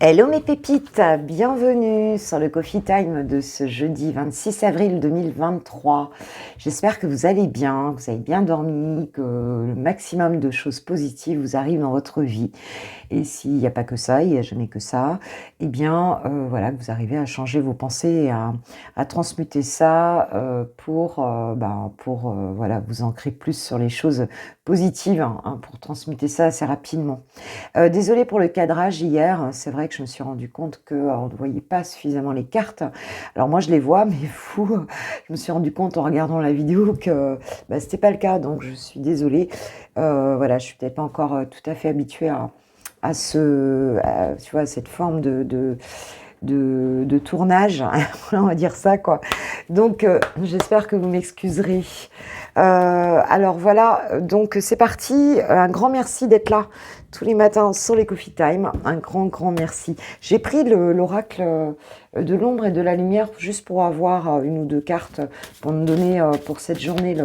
Hello mes pépites, bienvenue sur le Coffee Time de ce jeudi 26 avril 2023. J'espère que vous allez bien, que vous avez bien dormi, que le maximum de choses positives vous arrivent dans votre vie. Et s'il n'y a pas que ça, il n'y a jamais que ça, eh bien voilà, que vous arrivez à changer vos pensées et à transmuter ça pour voilà, vous ancrer plus sur les choses positives, pour transmuter ça assez rapidement. Désolée pour le cadrage hier, c'est vrai que je me suis rendu compte qu'on ne voyait pas suffisamment les cartes. Alors moi je les vois, mais vous, je me suis rendu compte en regardant la vidéo que c'était pas le cas, donc je suis désolée. Voilà, je suis peut-être pas encore tout à fait habituée tu vois, cette forme de tournage, on va dire ça, quoi. Donc, j'espère que vous m'excuserez. Alors voilà, donc c'est parti. Un grand merci d'être là tous les matins sur les Coffee Time. Un grand merci. J'ai pris l'oracle de l'ombre et de la lumière juste pour avoir une ou deux cartes pour me donner pour cette journée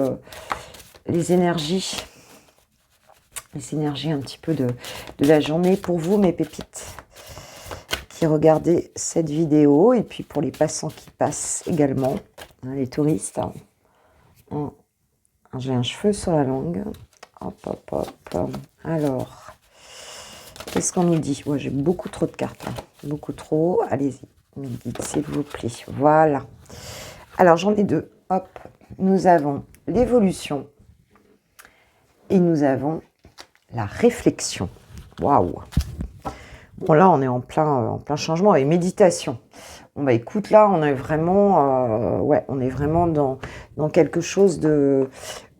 les énergies. Les énergies un petit peu de la journée pour vous, mes pépites, qui regardez cette vidéo, et puis pour les passants qui passent également, les touristes. J'ai un cheveu sur la langue. Hop. Alors, qu'est-ce qu'on nous dit? J'ai beaucoup trop de cartes, beaucoup trop. Allez-y, mes guides, s'il vous plaît. Voilà. Alors, j'en ai deux. Hop, nous avons l'évolution et nous avons la réflexion. Waouh! Bon, là, on est en plein changement et méditation. Bon, écoute, là, on est vraiment, on est vraiment dans quelque chose de...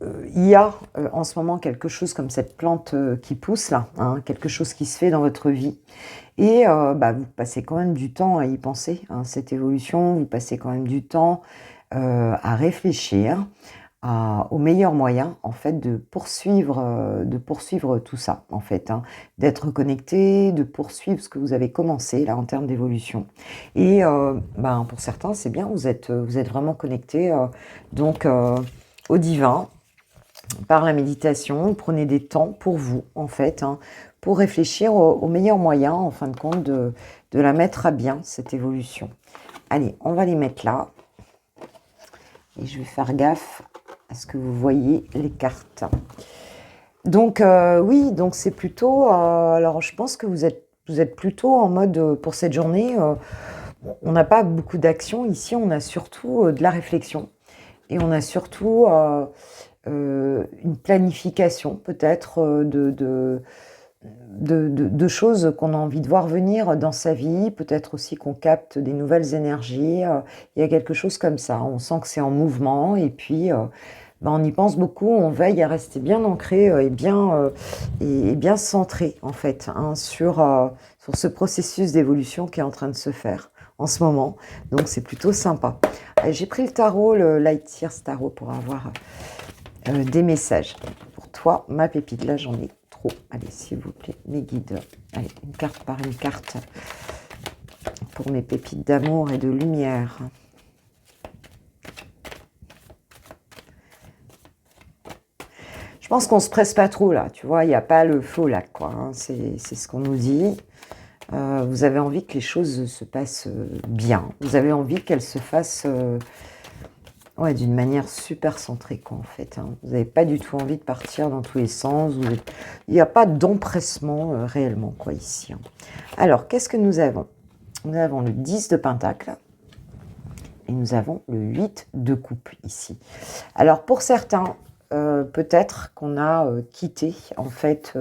il y a en ce moment quelque chose comme cette plante qui pousse, là, quelque chose qui se fait dans votre vie. Et vous passez quand même du temps à y penser, cette évolution. Vous passez quand même du temps à réfléchir au meilleur moyen, en fait, de poursuivre tout ça, en fait, d'être connecté, de poursuivre ce que vous avez commencé, là, en termes d'évolution. Et pour certains, c'est bien, vous êtes vraiment connecté, au divin, par la méditation. Prenez des temps pour vous, en fait, pour réfléchir au meilleur moyen, en fin de compte, de la mettre à bien, cette évolution. Allez, on va les mettre là. Et je vais faire gaffe à ce que vous voyez les cartes. Donc oui, donc c'est plutôt... alors je pense que vous êtes plutôt en mode, pour cette journée, on n'a pas beaucoup d'action ici, on a surtout de la réflexion. Et on a surtout une planification peut-être de choses qu'on a envie de voir venir dans sa vie, peut-être aussi qu'on capte des nouvelles énergies. Il y a quelque chose comme ça, on sent que c'est en mouvement, et puis on y pense beaucoup, on veille à rester bien ancré et bien centré, en fait, sur ce processus d'évolution qui est en train de se faire en ce moment. Donc c'est plutôt sympa. J'ai pris le tarot, le Light Years Tarot, pour avoir des messages pour toi, ma pépite. Là, j'en ai trop. Allez, s'il vous plaît, mes guides. Allez, une carte par une carte pour mes pépites d'amour et de lumière. Je pense qu'on se presse pas trop, là. Tu vois, il n'y a pas le faux lac, quoi. C'est ce qu'on nous dit. Vous avez envie que les choses se passent bien. Vous avez envie qu'elles se fassent... d'une manière super centrée, quoi, en fait. Vous n'avez pas du tout envie de partir dans tous les sens. Il n'y a pas d'empressement réellement, quoi, ici. Alors, qu'est-ce que nous avons? Nous avons le 10 de Pentacle et nous avons le 8 de Coupe ici. Alors, pour certains, peut-être qu'on a quitté, en fait,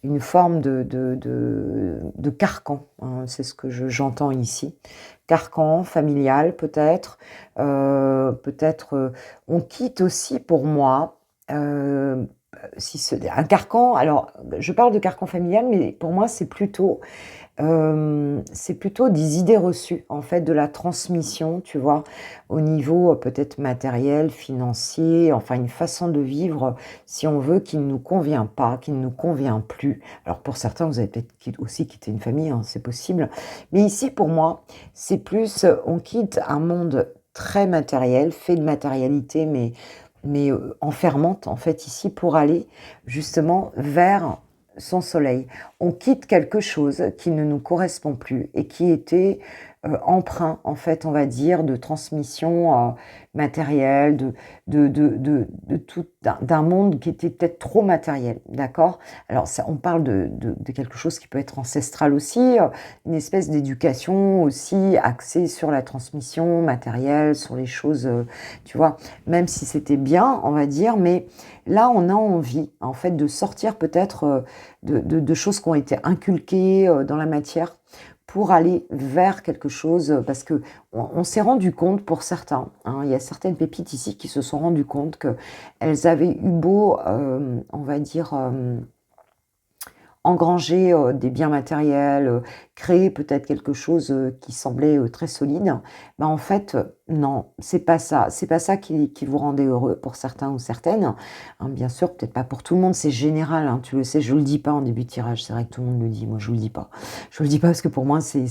une forme de carcan. C'est ce que j'entends ici. Carcan familial, peut-être. Peut-être on quitte aussi, pour moi, un carcan. Alors, je parle de carcan familial, mais pour moi, c'est plutôt des idées reçues, en fait, de la transmission, tu vois, au niveau peut-être matériel, financier, enfin une façon de vivre, si on veut, qui ne nous convient pas, qui ne nous convient plus. Alors pour certains, vous avez peut-être aussi quitté une famille, c'est possible. Mais ici, pour moi, c'est plus, on quitte un monde très matériel, fait de matérialité, mais enfermante, en fait, ici, pour aller justement vers son soleil. On quitte quelque chose qui ne nous correspond plus et qui était empreint, en fait, on va dire, de transmission matérielle, de tout, d'un monde qui était peut-être trop matériel, d'accord? Alors, ça, on parle de quelque chose qui peut être ancestral aussi, une espèce d'éducation aussi axée sur la transmission matérielle, sur les choses, tu vois, même si c'était bien, on va dire, mais là, on a envie, en fait, de sortir peut-être de choses qui ont été inculquées dans la matière pour aller vers quelque chose, parce que on s'est rendu compte pour certains, hein, il y a certaines pépites ici qui se sont rendues compte qu'elles avaient eu beau, on va dire, engranger des biens matériels, créer peut-être quelque chose qui semblait très solide, ben en fait, non, c'est pas ça. C'est pas ça qui vous rendait heureux pour certains ou certaines. Hein, bien sûr, peut-être pas pour tout le monde, c'est général, hein, tu le sais, je le dis pas en début de tirage, c'est vrai que tout le monde le dit, moi je vous le dis pas. Je le dis pas parce que pour moi c'est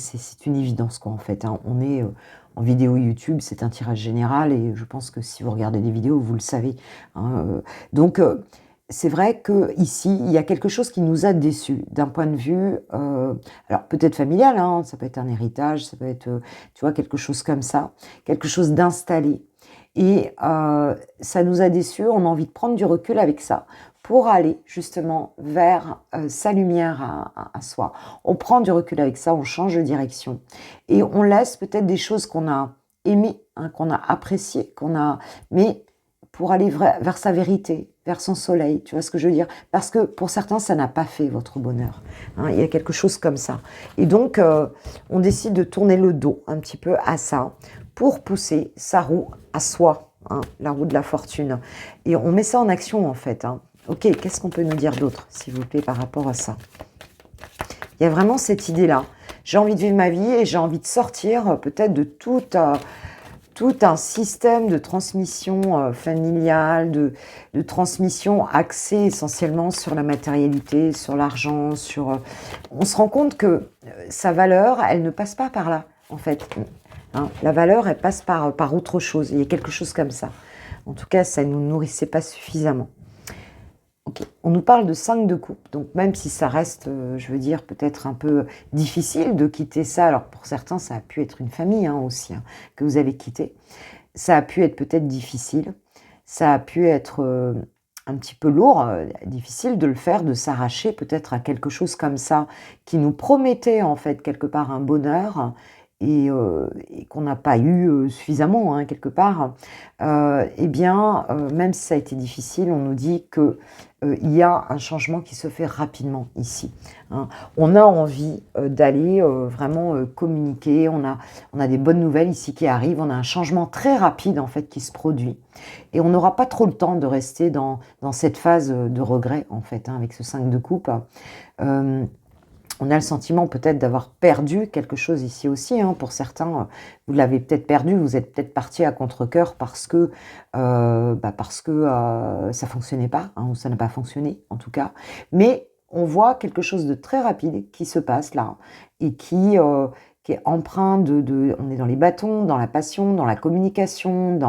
une évidence quoi en fait. Hein. On est en vidéo YouTube, c'est un tirage général et je pense que si vous regardez des vidéos, vous le savez. Hein, donc c'est vrai que ici, il y a quelque chose qui nous a déçus d'un point de vue, alors peut-être familial, hein, ça peut être un héritage, ça peut être, tu vois, quelque chose comme ça, quelque chose d'installé. Et ça nous a déçus, on a envie de prendre du recul avec ça pour aller justement vers sa lumière à soi. On prend du recul avec ça, on change de direction et on laisse peut-être des choses qu'on a aimées, hein, qu'on a appréciées, mais pour aller vers sa vérité, vers son soleil, tu vois ce que je veux dire? Parce que pour certains, ça n'a pas fait votre bonheur. Hein, il y a quelque chose comme ça. Et donc, on décide de tourner le dos un petit peu à ça pour pousser sa roue à soi, hein, la roue de la fortune. Et on met ça en action en fait. Hein. Ok, qu'est-ce qu'on peut nous dire d'autre, s'il vous plaît, par rapport à ça? Il y a vraiment cette idée-là. J'ai envie de vivre ma vie et j'ai envie de sortir peut-être de tout un système de transmission familiale, de transmission axée essentiellement sur la matérialité, sur l'argent, on se rend compte que sa valeur, elle ne passe pas par là, en fait. Hein, la valeur, elle passe par autre chose. Il y a quelque chose comme ça. En tout cas, ça ne nous nourrissait pas suffisamment. Okay. On nous parle de 5 de coupe, donc même si ça reste, je veux dire, peut-être un peu difficile de quitter ça, alors pour certains, ça a pu être une famille hein, aussi, hein, que vous avez quitté, ça a pu être peut-être difficile, ça a pu être un petit peu lourd, difficile de le faire, de s'arracher peut-être à quelque chose comme ça, qui nous promettait en fait quelque part un bonheur, et qu'on n'a pas eu suffisamment hein, quelque part, eh bien, même si ça a été difficile, on nous dit que il y a un changement qui se fait rapidement ici. Hein. On a envie d'aller vraiment communiquer, on a des bonnes nouvelles ici qui arrivent, on a un changement très rapide en fait qui se produit. Et on n'aura pas trop le temps de rester dans cette phase de regret en fait, hein, avec ce 5 de coupe. On a le sentiment peut-être d'avoir perdu quelque chose ici aussi. Hein. Pour certains, vous l'avez peut-être perdu, vous êtes peut-être parti à contre-cœur parce que ça fonctionnait pas, hein, ou ça n'a pas fonctionné en tout cas. Mais on voit quelque chose de très rapide qui se passe là et qui est empreint on est dans les bâtons, dans la passion, dans la communication,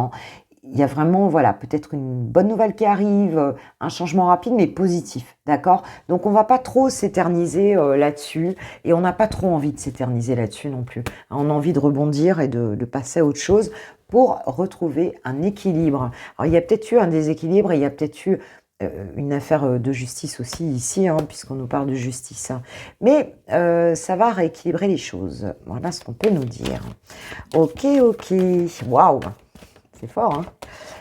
il y a vraiment, voilà, peut-être une bonne nouvelle qui arrive, un changement rapide mais positif, d'accord? Donc on va pas trop s'éterniser là-dessus et on n'a pas trop envie de s'éterniser là-dessus non plus. On a envie de rebondir et de passer à autre chose pour retrouver un équilibre. Alors il y a peut-être eu un déséquilibre et il y a peut-être eu une affaire de justice aussi ici, hein, puisqu'on nous parle de justice. Hein. Mais ça va rééquilibrer les choses. Voilà ce qu'on peut nous dire. Ok, waouh! C'est fort, hein.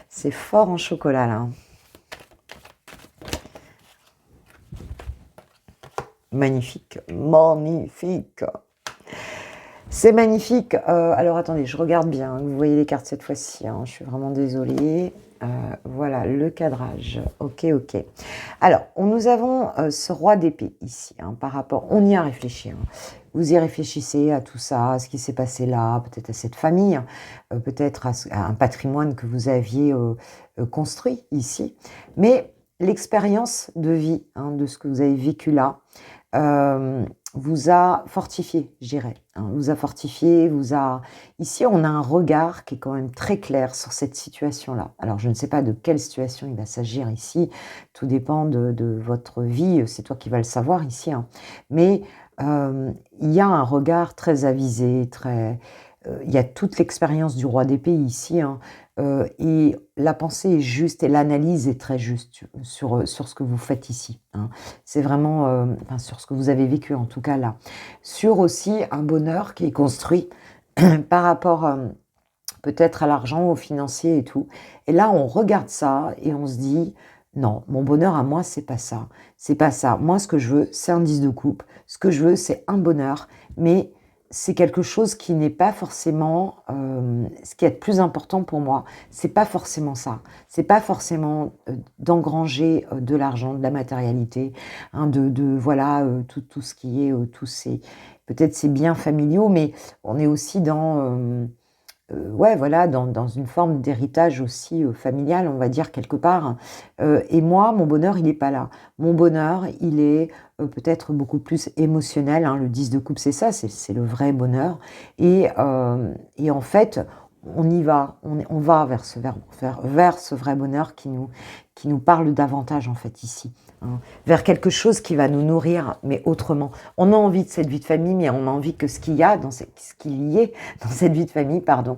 C'est fort en chocolat, là. Magnifique, magnifique. C'est magnifique. Alors, attendez, je regarde bien. Vous voyez les cartes cette fois-ci. Hein. Je suis vraiment désolée. Voilà, le cadrage. Ok. Alors, nous avons ce roi d'épée ici, hein, par rapport... On y a réfléchi. Hein. Vous y réfléchissez à tout ça, à ce qui s'est passé là, peut-être à cette famille, peut-être à un patrimoine que vous aviez construit ici. Mais l'expérience de vie, hein, de ce que vous avez vécu là, vous a fortifié, je dirais. Hein, vous a fortifié, vous a... Ici, on a un regard qui est quand même très clair sur cette situation-là. Alors, je ne sais pas de quelle situation il va s'agir ici. Tout dépend de votre vie. C'est toi qui vas le savoir ici. Hein. Mais il y a un regard très avisé, très... il y a toute l'expérience du roi d'épée ici. Hein, et la pensée est juste et l'analyse est très juste sur ce que vous faites ici. Hein. C'est vraiment, enfin, sur ce que vous avez vécu en tout cas là. Sur aussi un bonheur qui est construit par rapport peut-être à l'argent, au financier et tout. Et là, on regarde ça et on se dit, non, mon bonheur à moi, c'est pas ça. C'est pas ça. Moi, ce que je veux, c'est un 10 de coupe. Ce que je veux, c'est un bonheur. Mais c'est quelque chose qui n'est pas forcément ce qui est le plus important pour moi. C'est pas forcément ça. C'est pas forcément d'engranger de l'argent, de la matérialité, hein, voilà tout ce qui est tous ces peut-être ces biens familiaux, mais on est aussi dans ouais, voilà, dans une forme d'héritage aussi familial, on va dire quelque part. Et moi, mon bonheur, il n'est pas là. Mon bonheur, il est peut-être beaucoup plus émotionnel. Hein. Le 10 de coupe, c'est ça, c'est le vrai bonheur. Et en fait, on y va, on va vers ce vrai bonheur qui nous parle davantage, en fait, ici. Hein. Vers quelque chose qui va nous nourrir, mais autrement. On a envie de cette vie de famille, mais on a envie que ce qu'il y a, ce qu'il y ait dans cette vie de famille, pardon,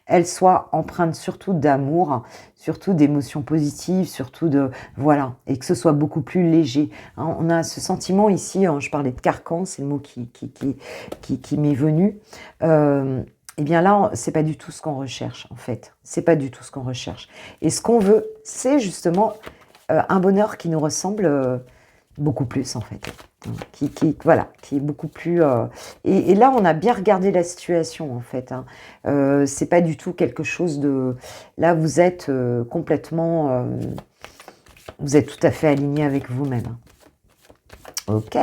elle soit empreinte surtout d'amour, surtout d'émotions positives, surtout de... Voilà, et que ce soit beaucoup plus léger. Hein, on a ce sentiment ici, hein, je parlais de carcan, c'est le mot qui m'est venu. Eh bien là, c'est pas du tout ce qu'on recherche, en fait. C'est pas du tout ce qu'on recherche. Et ce qu'on veut, c'est justement un bonheur qui nous ressemble beaucoup plus, en fait. Voilà, qui est beaucoup plus... Et là, on a bien regardé la situation, en fait. Hein. C'est pas du tout quelque chose de... Là, vous êtes complètement... vous êtes tout à fait aligné avec vous-même. Hein. Ok.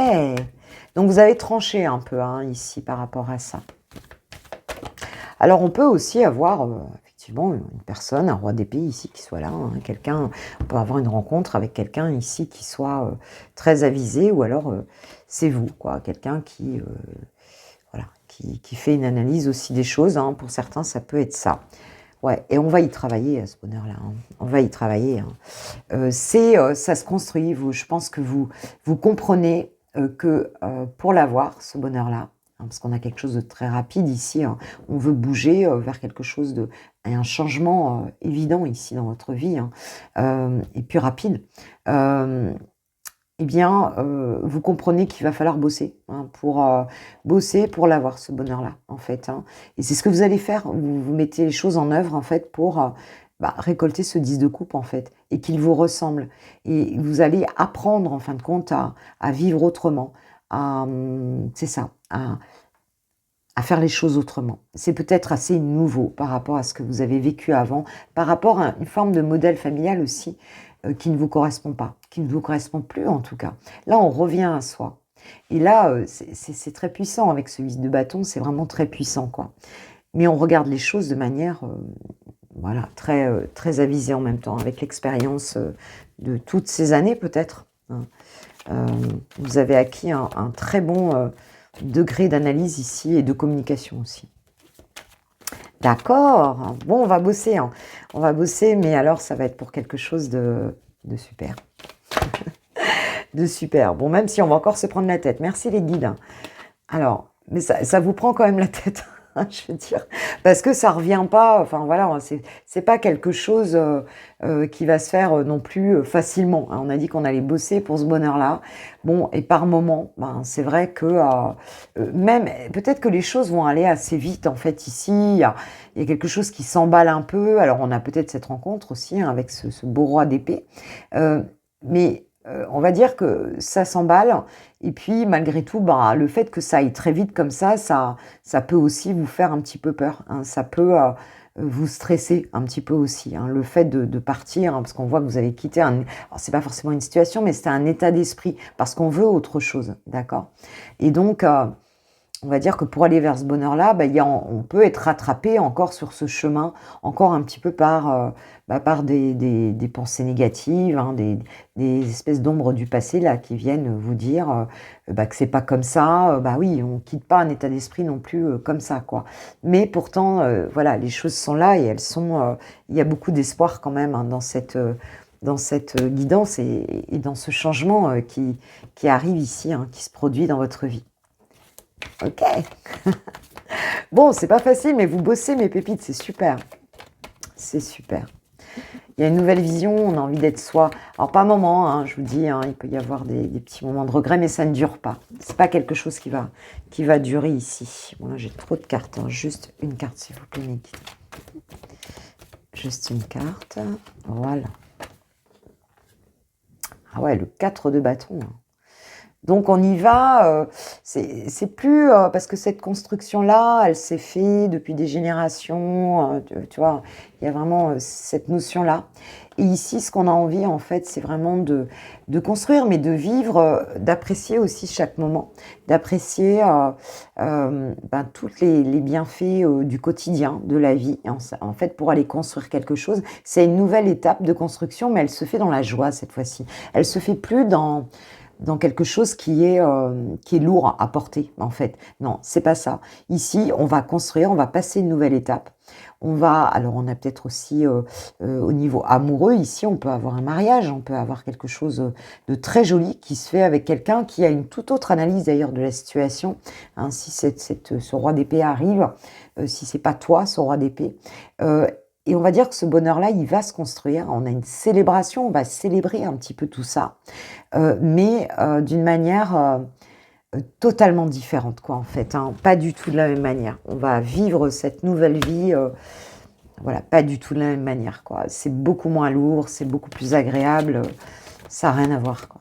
Donc, vous avez tranché un peu, hein, ici, par rapport à ça. Alors, on peut aussi avoir... effectivement, une personne, un roi d'épée ici qui soit là, hein, quelqu'un, on peut avoir une rencontre avec quelqu'un ici qui soit très avisé, ou alors c'est vous, quoi, quelqu'un qui, voilà, qui fait une analyse aussi des choses, hein, pour certains ça peut être ça. Ouais, et on va y travailler à ce bonheur-là, hein. On va y travailler. Hein. Ça se construit, je pense que vous comprenez que pour l'avoir, ce bonheur-là, hein, parce qu'on a quelque chose de très rapide ici, hein, on veut bouger vers quelque chose de... un changement évident ici dans votre vie, hein, et puis rapide. Eh bien, vous comprenez qu'il va falloir bosser, hein, bosser pour l'avoir, ce bonheur-là, en fait. Hein. Et c'est ce que vous allez faire, vous mettez les choses en œuvre, en fait, pour récolter ce 10 de coupe, en fait, et qu'il vous ressemble. Et vous allez apprendre, en fin de compte, à vivre autrement, c'est ça, à faire les choses autrement. C'est peut-être assez nouveau par rapport à ce que vous avez vécu avant, par rapport à une forme de modèle familial aussi, qui ne vous correspond pas, qui ne vous correspond plus en tout cas. Là, on revient à soi. Et là, c'est très puissant avec ce 8 de bâton, c'est vraiment très puissant, quoi. Mais on regarde les choses de manière, voilà, très avisée en même temps, avec l'expérience de toutes ces années peut-être. Hein. Vous avez acquis un très bon degré d'analyse ici et de communication aussi. D'accord. Bon, on va bosser. Hein. On va bosser, mais alors ça va être pour quelque chose de super. De super. Bon, même si on va encore se prendre la tête. Merci les guides. Alors, mais ça vous prend quand même la tête, je veux dire, parce que ça revient pas. Enfin voilà, c'est pas quelque chose qui va se faire non plus facilement. Hein. On a dit qu'on allait bosser pour ce bonheur-là. Bon, et par moment, c'est vrai que même peut-être que les choses vont aller assez vite. En fait, ici, il y a quelque chose qui s'emballe un peu. Alors, on a peut-être cette rencontre aussi, hein, avec ce beau roi d'épée, mais on va dire que ça s'emballe. Et puis, malgré tout, le fait que ça aille très vite comme ça peut aussi vous faire un petit peu peur. Hein. Ça peut vous stresser un petit peu aussi. Hein. Le fait de partir, hein, parce qu'on voit que vous avez quitté alors, c'est pas forcément une situation, mais c'était un état d'esprit, parce qu'on veut autre chose, d'accord ? Et donc, on va dire que pour aller vers ce bonheur-là, bah, on peut être rattrapé encore sur ce chemin, encore un petit peu par des pensées négatives, hein, des espèces d'ombres du passé là qui viennent vous dire bah, que c'est pas comme ça. Bah oui, on quitte pas un état d'esprit non plus comme ça, quoi. Mais pourtant, voilà, les choses sont là et elles sont. Il y a beaucoup d'espoir quand même, hein, dans cette guidance et dans ce changement qui arrive ici, hein, qui se produit dans votre vie. Ok. Bon, c'est pas facile, mais vous bossez mes pépites, c'est super. C'est super. Il y a une nouvelle vision, on a envie d'être soi. Alors, pas un moment, hein, je vous dis, hein, il peut y avoir des petits moments de regret, mais ça ne dure pas. C'est pas quelque chose qui va durer ici. Bon, là, j'ai trop de cartes. Hein. Juste une carte, s'il vous plaît, mes guides. Juste une carte. Voilà. Ah ouais, le 4 de bâton. Hein. Donc on y va, c'est plus parce que cette construction-là, elle s'est faite depuis des générations, tu vois, il y a vraiment cette notion-là. Et ici, ce qu'on a envie, en fait, c'est vraiment de construire, mais de vivre, d'apprécier aussi chaque moment, d'apprécier tous les bienfaits du quotidien, de la vie. Et en fait, pour aller construire quelque chose, c'est une nouvelle étape de construction, mais elle se fait dans la joie cette fois-ci. Elle se fait plus dans quelque chose qui est lourd à porter, en fait. Non, c'est pas ça. Ici, on va construire, on va passer une nouvelle étape. Alors on a peut-être aussi au niveau amoureux, ici, on peut avoir un mariage, on peut avoir quelque chose de très joli qui se fait avec quelqu'un qui a une toute autre analyse d'ailleurs de la situation. Hein, si ce roi d'épée arrive, si c'est pas toi, ce roi d'épée, et on va dire que ce bonheur-là, il va se construire. On a une célébration, on va célébrer un petit peu tout ça. Mais d'une manière totalement différente, quoi, en fait. Hein. Pas du tout de la même manière. On va vivre cette nouvelle vie, voilà, pas du tout de la même manière, quoi. C'est beaucoup moins lourd, c'est beaucoup plus agréable. Ça n'a rien à voir, quoi.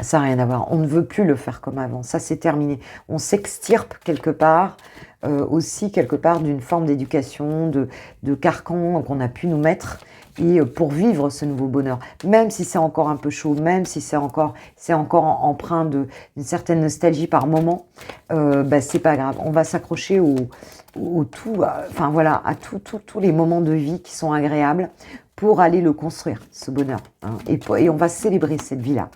Ça n'a rien à voir. On ne veut plus le faire comme avant. Ça, c'est terminé. On s'extirpe quelque part, aussi quelque part d'une forme d'éducation, de carcan qu'on a pu nous mettre. Et pour vivre ce nouveau bonheur, même si c'est encore un peu chaud, même si c'est encore empreint d'une certaine nostalgie par moment, c'est pas grave. On va s'accrocher au tout, enfin voilà, à tous les moments de vie qui sont agréables pour aller le construire, ce bonheur. Hein. Et on va célébrer cette vie-là.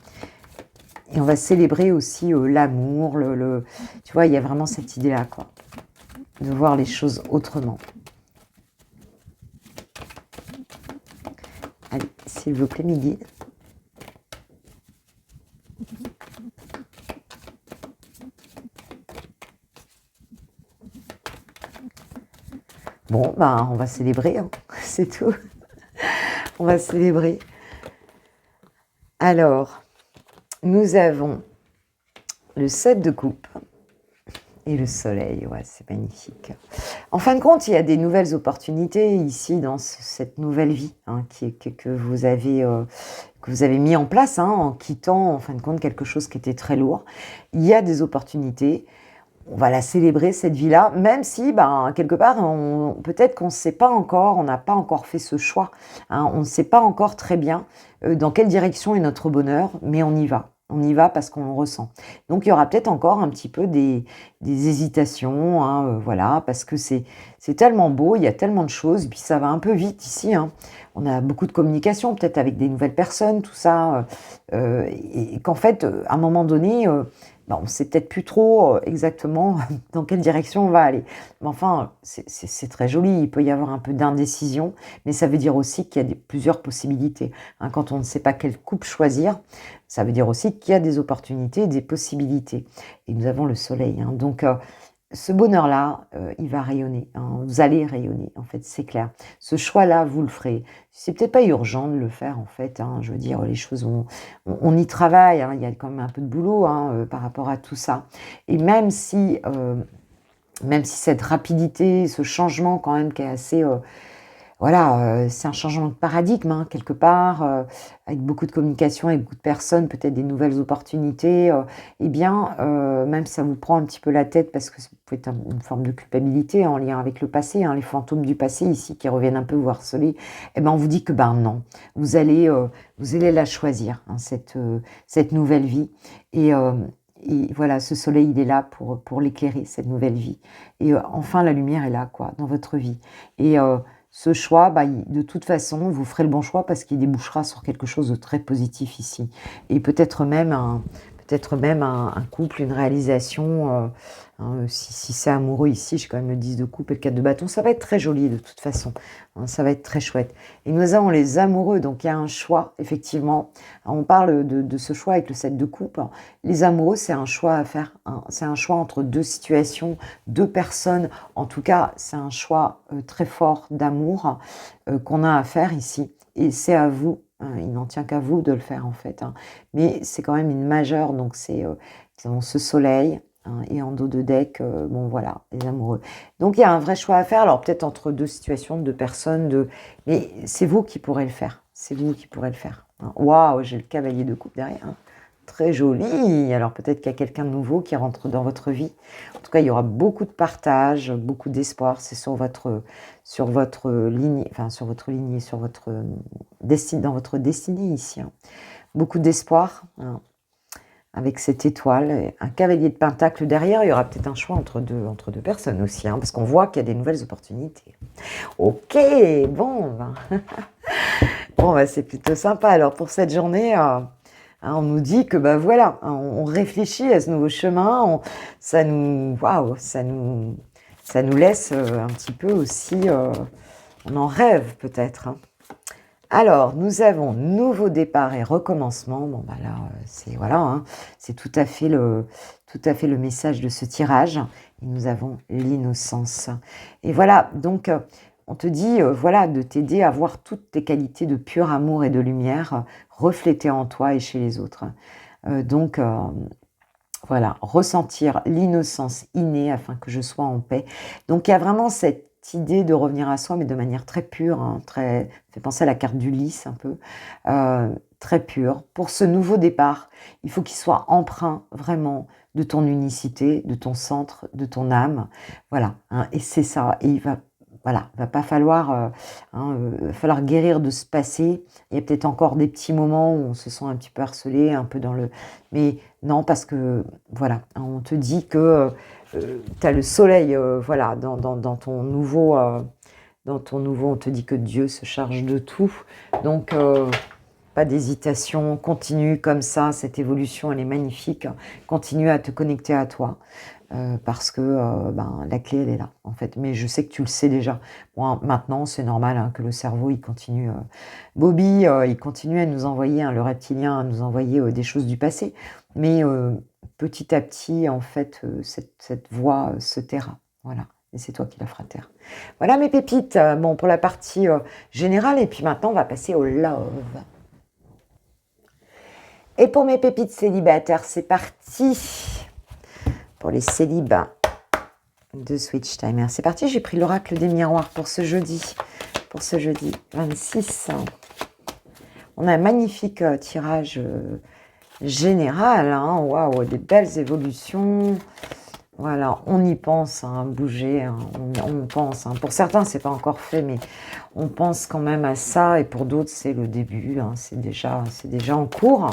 Et on va célébrer aussi l'amour, tu vois, il y a vraiment cette idée-là, quoi, de voir les choses autrement. Allez, s'il vous plaît, mes guides. Bon, on va célébrer, hein. C'est tout. On va célébrer. Alors, nous avons le 7 de coupe et le soleil. Ouais, c'est magnifique. En fin de compte, il y a des nouvelles opportunités ici dans cette nouvelle vie, hein, que vous avez mis en place, hein, en quittant en fin de compte quelque chose qui était très lourd. Il y a des opportunités. On va la célébrer, cette vie-là, même si, quelque part, peut-être qu'on ne sait pas encore, on n'a pas encore fait ce choix. Hein, on ne sait pas encore très bien dans quelle direction est notre bonheur, mais on y va. On y va parce qu'on le ressent. Donc, il y aura peut-être encore un petit peu des hésitations, hein, voilà, parce que c'est tellement beau, il y a tellement de choses, puis ça va un peu vite ici. Hein. On a beaucoup de communication, peut-être avec des nouvelles personnes, tout ça, et qu'en fait, à un moment donné... on ne sait peut-être plus trop exactement dans quelle direction on va aller. Mais enfin, c'est très joli, il peut y avoir un peu d'indécision, mais ça veut dire aussi qu'il y a plusieurs possibilités. Hein, quand on ne sait pas quelle coupe choisir, ça veut dire aussi qu'il y a des opportunités, des possibilités. Et nous avons le soleil. Hein, donc, ce bonheur-là, il va rayonner. Hein, vous allez rayonner, en fait, c'est clair. Ce choix-là, vous le ferez. C'est peut-être pas urgent de le faire, en fait. Hein, je veux dire, les choses, on y travaille. Hein, il y a quand même un peu de boulot par rapport à tout ça. Et même si cette rapidité, ce changement quand même qui est assez... voilà, c'est un changement de paradigme, hein, quelque part, avec beaucoup de communication, avec beaucoup de personnes, peut-être des nouvelles opportunités. Même si ça vous prend un petit peu la tête, parce que ça peut être une forme de culpabilité en lien avec le passé, hein, les fantômes du passé ici qui reviennent un peu vous harceler, on vous dit que non, vous allez la choisir, hein, cette nouvelle vie. et voilà, ce soleil, il est là pour l'éclairer, cette nouvelle vie. Et enfin, la lumière est là, quoi, dans votre vie. Et ce choix, bah, de toute façon, vous ferez le bon choix parce qu'il débouchera sur quelque chose de très positif ici. Et peut-être même un couple, une réalisation. Si c'est amoureux ici, j'ai quand même le 10 de coupe et le 4 de bâton. Ça va être très joli de toute façon. Hein, ça va être très chouette. Et nous avons les amoureux, donc il y a un choix, effectivement. On parle de ce choix avec le 7 de coupe. Les amoureux, c'est un choix à faire. Hein. C'est un choix entre deux situations, deux personnes. En tout cas, c'est un choix très fort d'amour qu'on a à faire ici. Et c'est à vous. Hein. Il n'en tient qu'à vous de le faire, en fait. Hein. Mais c'est quand même une majeure. Donc, c'est ce soleil. Hein, et en dos de deck, bon voilà, les amoureux. Donc il y a un vrai choix à faire, alors peut-être entre deux situations, deux personnes, mais c'est vous qui pourrez le faire. C'est vous qui pourrez le faire. Hein. Waouh, j'ai le cavalier de coupe derrière. Hein. Très joli. Alors peut-être qu'il y a quelqu'un de nouveau qui rentre dans votre vie. En tout cas, il y aura beaucoup de partage, beaucoup d'espoir. C'est sur votre ligne, enfin sur votre lignée, sur votre dans votre destinée ici. Hein. Beaucoup d'espoir. Hein. Avec cette étoile, un cavalier de pentacle derrière, il y aura peut-être un choix entre deux personnes aussi, hein, parce qu'on voit qu'il y a des nouvelles opportunités. Ok, bon, c'est plutôt sympa. Alors pour cette journée, on nous dit que voilà, on réfléchit à ce nouveau chemin, ça nous laisse un petit peu aussi, on en rêve peut-être. Hein. Alors, nous avons nouveau départ et recommencement. Bon, là, c'est tout à fait le message de ce tirage. Et nous avons l'innocence. Et voilà, donc, on te dit, de t'aider à voir toutes tes qualités de pur amour et de lumière reflétées en toi et chez les autres. Ressentir l'innocence innée afin que je sois en paix. Donc, il y a vraiment cette idée de revenir à soi, mais de manière très pure, hein, fait penser à la carte d'Ulysse un peu, très pure. Pour ce nouveau départ, il faut qu'il soit empreint vraiment de ton unicité, de ton centre, de ton âme. Voilà, hein, et c'est ça. Et il va pas falloir, falloir guérir de ce passé. Il y a peut-être encore des petits moments où on se sent un petit peu harcelé, un peu dans le... Mais non, parce que, on te dit que tu as le soleil, dans ton nouveau... on te dit que Dieu se charge de tout. Donc, pas d'hésitation, continue comme ça, cette évolution, elle est magnifique. Continue à te connecter à toi. Parce que la clé, elle est là, en fait. Mais je sais que tu le sais déjà. Bon, maintenant, c'est normal hein, que le cerveau, il continue... Bobby, il continue à nous envoyer, le reptilien, à nous envoyer des choses du passé. Mais petit à petit, en fait, cette voix se taira. Voilà. Et c'est toi qui la feras taire. Voilà mes pépites. Bon, pour la partie générale. Et puis maintenant, on va passer au love. Et pour mes pépites célibataires, c'est parti. Pour les célibats de Switch Timer. C'est parti, j'ai pris l'oracle des miroirs pour ce jeudi 26. On a un magnifique tirage général. Hein. Waouh, des belles évolutions. Voilà, on y pense, hein, bouger, hein, on pense. Hein. Pour certains, c'est pas encore fait, mais on pense quand même à ça. Et pour d'autres, c'est le début. Hein, c'est déjà en cours.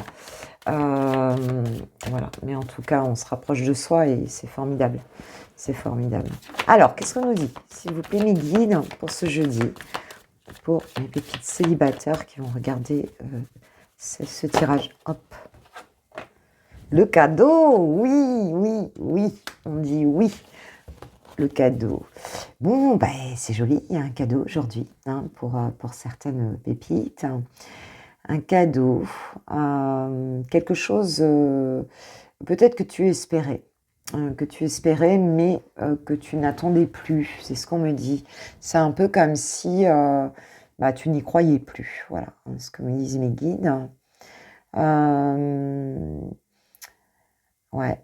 Mais en tout cas, on se rapproche de soi et c'est formidable. C'est formidable. Alors, qu'est-ce qu'on nous dit? S'il vous plaît, mes guides, pour ce jeudi, pour mes pépites célibataires qui vont regarder ce tirage. Hop. Le cadeau, oui, on dit oui. Le cadeau. Bon, c'est joli, il y a un cadeau aujourd'hui hein, pour certaines pépites. Un cadeau, quelque chose peut-être que tu espérais, mais que tu n'attendais plus. C'est ce qu'on me dit. C'est un peu comme si tu n'y croyais plus. Voilà, ce que me disent mes guides. Ouais,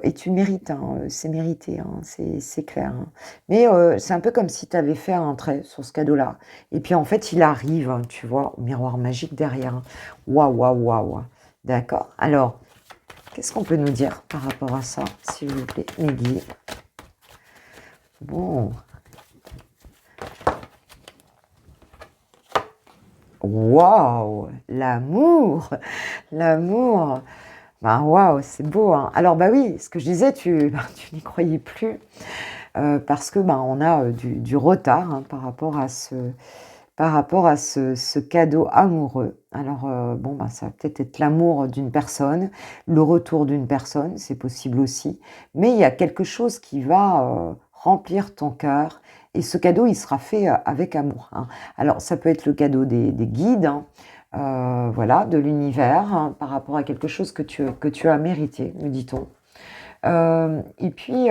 et tu mérites, hein, c'est mérité, hein, c'est clair. Hein. Mais c'est un peu comme si tu avais fait un trait sur ce cadeau-là. Et puis en fait, il arrive, hein, tu vois, au miroir magique derrière. Hein. Waouh, waouh, waouh. D'accord. Alors, qu'est-ce qu'on peut nous dire par rapport à ça, s'il vous plaît, mes guides? Bon. Waouh, l'amour. Bah, waouh, c'est beau, hein. Alors, bah oui, ce que je disais, tu n'y croyais plus, parce que, bah, on a du retard hein, par rapport à ce cadeau amoureux. Alors, bon, bah, ça va peut-être être l'amour d'une personne, le retour d'une personne, c'est possible aussi, mais il y a quelque chose qui va remplir ton cœur, et ce cadeau, il sera fait avec amour, hein. Alors, ça peut être le cadeau des guides, hein, voilà, de l'univers, hein, par rapport à quelque chose que tu as mérité, me dit-on. Et puis,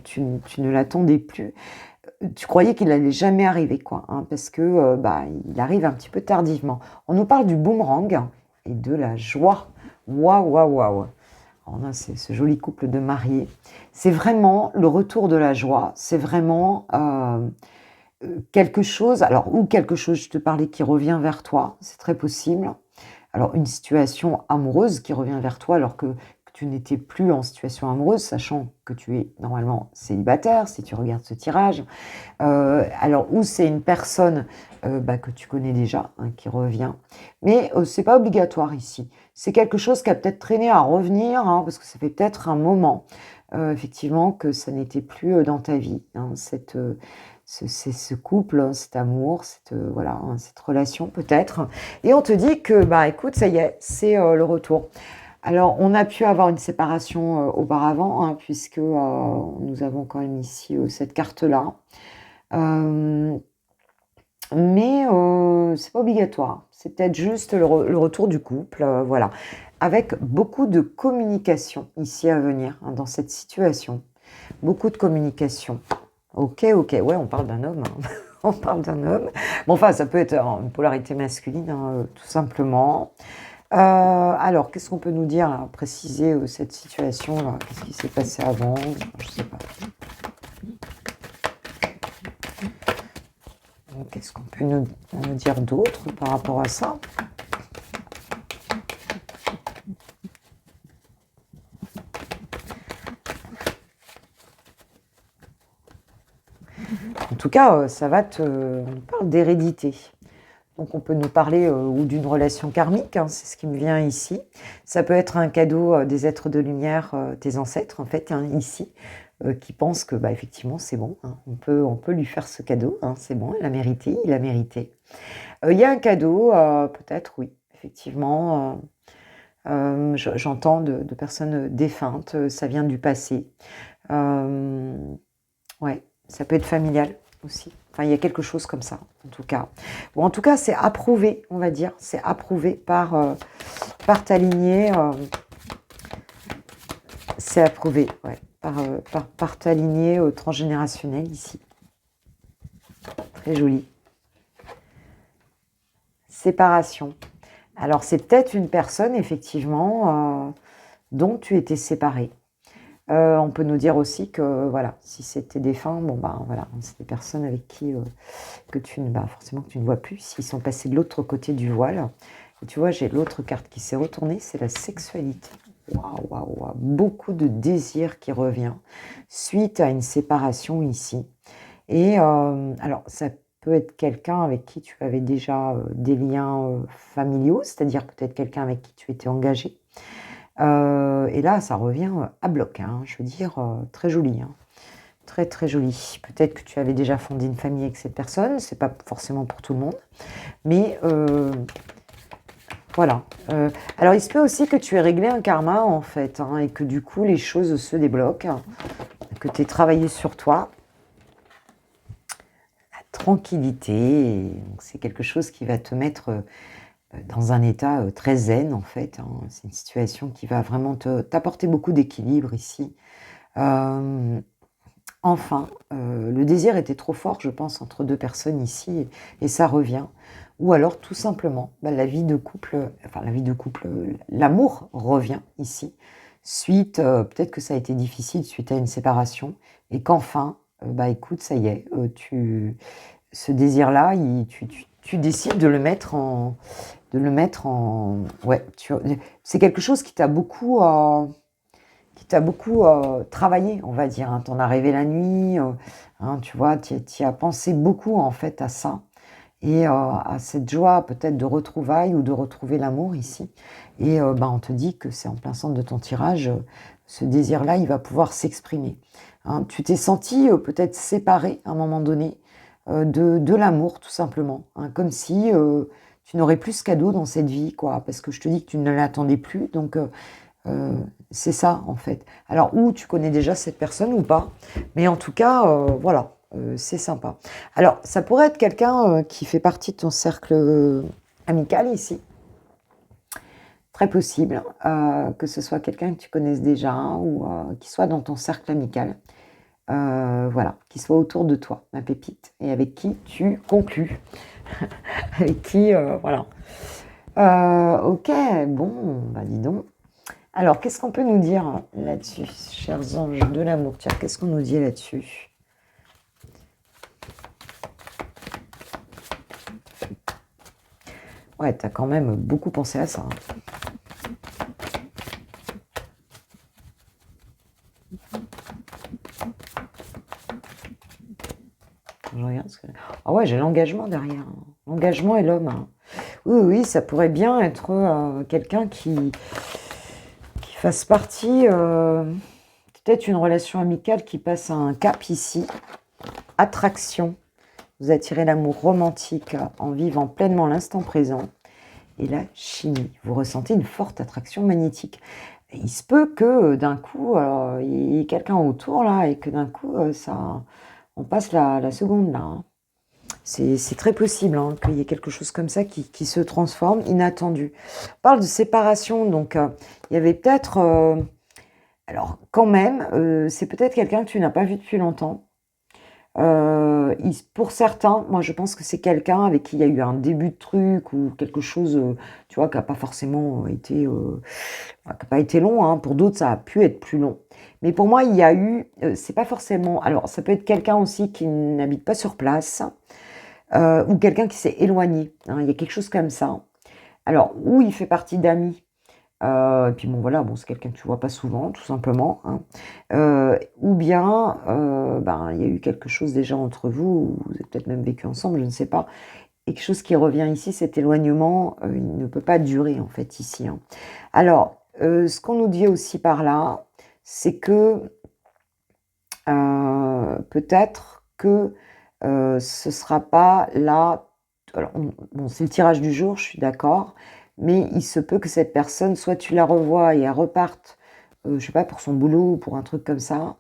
tu ne l'attendais plus. Tu croyais qu'il allait jamais arriver, quoi, hein, parce que bah, il arrive un petit peu tardivement. On nous parle du boomerang et de la joie. Waouh, waouh, waouh. On a ce joli couple de mariés. C'est vraiment le retour de la joie. C'est vraiment quelque chose, alors, ou quelque chose, je te parlais, qui revient vers toi. C'est très possible. Alors, une situation amoureuse qui revient vers toi alors que tu n'étais plus en situation amoureuse, sachant que tu es normalement célibataire, si tu regardes ce tirage. Alors, ou c'est une personne bah, que tu connais déjà, hein, qui revient. Mais c'est pas obligatoire ici. C'est quelque chose qui a peut-être traîné à revenir, hein, parce que ça fait peut-être un moment, effectivement, que ça n'était plus dans ta vie, hein, ce couple, hein, cet amour, voilà, hein, cette relation peut-être. Et on te dit que, bah écoute, ça y est, c'est le retour. Alors, on a pu avoir une séparation auparavant, hein, puisque nous avons quand même ici cette carte-là. Euh, mais c'est pas obligatoire. C'est peut-être juste le retour du couple, voilà. Avec beaucoup de communication ici à venir, hein, dans cette situation. Beaucoup de communication. Ok, ouais, on parle d'un homme, hein. On parle d'un homme. Bon, enfin, ça peut être une polarité masculine, hein, tout simplement. Alors, qu'est-ce qu'on peut nous dire, là, préciser cette situation-là? Qu'est-ce qui s'est passé avant? Je sais pas. Qu'est-ce qu'on peut nous dire d'autre par rapport à ça? En tout cas, on parle d'hérédité. Donc on peut nous parler ou d'une relation karmique, hein, c'est ce qui me vient ici. Ça peut être un cadeau des êtres de lumière, tes ancêtres en fait, hein, ici, qui pensent que bah, effectivement c'est bon, hein, on peut lui faire ce cadeau, hein, c'est bon, elle a mérité, il a mérité. Il y a un cadeau, peut-être, oui, effectivement. J'entends de personnes défuntes, ça vient du passé. Ouais, ça peut être familial aussi. Enfin, il y a quelque chose comme ça, en tout cas. Bon, en tout cas, c'est approuvé, on va dire. C'est approuvé par ta lignée. C'est approuvé, ouais, par ta lignée transgénérationnelle ici. Très joli. Séparation. Alors, c'est peut-être une personne, effectivement, dont tu étais séparé. On peut nous dire aussi que, voilà, si c'était défunt, bon, ben voilà, c'est des personnes avec qui forcément que tu ne vois plus, s'ils sont passés de l'autre côté du voile. Et tu vois, j'ai l'autre carte qui s'est retournée, c'est la sexualité. Waouh, waouh, waouh. Beaucoup de désir qui revient suite à une séparation ici. Et alors, ça peut être quelqu'un avec qui tu avais déjà des liens familiaux, c'est-à-dire peut-être quelqu'un avec qui tu étais engagé. Et là, ça revient à bloc, hein, je veux dire, très joli, hein. Très, très joli. Peut-être que tu avais déjà fondé une famille avec cette personne, c'est pas forcément pour tout le monde, mais voilà. Alors, il se peut aussi que tu aies réglé un karma, en fait, hein, et que du coup, les choses se débloquent, hein, que tu aies travaillé sur toi. La tranquillité, c'est quelque chose qui va te mettre dans un état très zen, en fait, hein. C'est une situation qui va vraiment t'apporter beaucoup d'équilibre ici. Enfin, le désir était trop fort, je pense, entre deux personnes ici, et ça revient. Ou alors, tout simplement, bah, l'amour revient ici, suite, peut-être que ça a été difficile suite à une séparation, et qu'enfin, bah écoute, ça y est, ce désir-là, tu décides de le mettre en, ouais, c'est quelque chose qui t'a beaucoup travaillé, on va dire, hein. T'en as rêvé la nuit, hein, tu vois, tu as pensé beaucoup en fait à ça. et à cette joie peut-être de retrouvailles ou de retrouver l'amour ici. Et on te dit que c'est en plein centre de ton tirage, ce désir-là, il va pouvoir s'exprimer. Hein. Tu t'es senti peut-être séparé à un moment donné de l'amour, tout simplement. Hein, comme si tu n'aurais plus ce cadeau dans cette vie, quoi. Parce que je te dis que tu ne l'attendais plus, donc c'est ça, en fait. Alors, ou tu connais déjà cette personne ou pas, mais en tout cas, voilà, c'est sympa. Alors, ça pourrait être quelqu'un qui fait partie de ton cercle amical ici. Très possible que ce soit quelqu'un que tu connaisses déjà ou qui soit dans ton cercle amical. Voilà, qui soit autour de toi, ma pépite, et avec qui tu conclus. Avec qui, voilà. Ok, bon, bah dis donc. Alors, qu'est-ce qu'on peut nous dire là-dessus, chers anges de l'amour? Tiens, qu'est-ce qu'on nous dit là-dessus? Ouais, t'as quand même beaucoup pensé à ça. Hein. Je regarde ce que... Ah ouais, j'ai l'engagement derrière. Hein. L'engagement et l'homme. Hein. Oui, oui, ça pourrait bien être quelqu'un qui fasse partie, peut-être une relation amicale qui passe à un cap ici. Attraction. Vous attirez l'amour romantique en vivant pleinement l'instant présent. Et la chimie. Vous ressentez une forte attraction magnétique. Et il se peut que d'un coup, alors, il y ait quelqu'un autour là et que d'un coup, on passe la seconde là. Hein. C'est très possible hein, qu'il y ait quelque chose comme ça qui se transforme, inattendu. On parle de séparation, donc il y avait peut-être... alors quand même, c'est peut-être quelqu'un que tu n'as pas vu depuis longtemps. Pour certains, moi je pense que c'est quelqu'un avec qui il y a eu un début de truc ou quelque chose, tu vois, qui n'a pas forcément été, qui n'a pas été long. Hein. Pour d'autres, ça a pu être plus long. Mais pour moi, il y a eu, c'est pas forcément. Alors, ça peut être quelqu'un aussi qui n'habite pas sur place ou quelqu'un qui s'est éloigné. Hein. Il y a quelque chose comme ça. Alors, où il fait partie d'amis. Et puis bon voilà, bon, c'est quelqu'un que tu vois pas souvent, tout simplement. Hein. Ou bien, il y a eu quelque chose déjà entre vous, ou vous avez peut-être même vécu ensemble, je ne sais pas. Et quelque chose qui revient ici, cet éloignement, il ne peut pas durer en fait ici. Hein. Alors, ce qu'on nous dit aussi par là, c'est que peut-être que ce sera pas là. Alors, bon, c'est le tirage du jour, je suis d'accord. Mais il se peut que cette personne, soit tu la revois et elle reparte, je sais pas, pour son boulot ou pour un truc comme ça.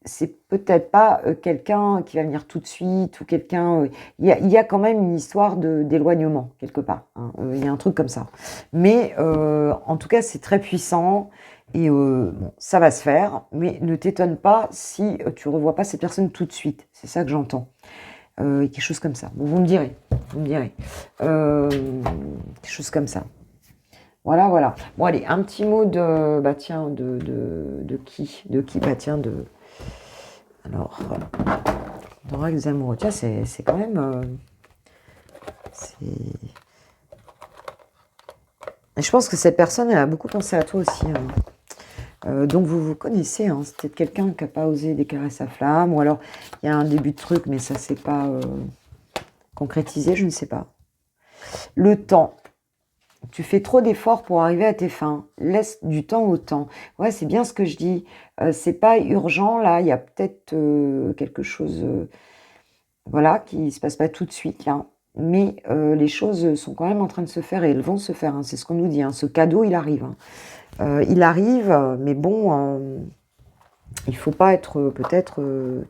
C'est peut-être pas quelqu'un qui va venir tout de suite ou quelqu'un. Il y a quand même une histoire d'éloignement quelque part. Hein. Il y a un truc comme ça. Mais en tout cas, c'est très puissant et bon, ça va se faire. Mais ne t'étonne pas si tu revois pas cette personne tout de suite. C'est ça que j'entends. Quelque chose comme ça. Bon, vous me direz. Quelque chose comme ça. Voilà, voilà. Bon, allez, un petit mot de... Bah tiens, de qui? De qui? Bah tiens, de... Alors, dans Règles amoureux. Tiens, c'est quand même... je pense que cette personne, elle a beaucoup pensé à toi aussi. Hein. Donc vous vous connaissez, hein. C'est peut-être quelqu'un qui n'a pas osé déclarer sa flamme, ou alors il y a un début de truc, mais ça s'est pas concrétisé, je ne sais pas. Le temps. Tu fais trop d'efforts pour arriver à tes fins. Laisse du temps au temps. Ouais, c'est bien ce que je dis. C'est pas urgent, là. Il y a peut-être quelque chose voilà, qui se passe pas tout de suite, là. Mais les choses sont quand même en train de se faire et elles vont se faire. Hein. C'est ce qu'on nous dit. Hein. Ce cadeau, il arrive. Hein. Il arrive, mais bon, il faut pas être peut-être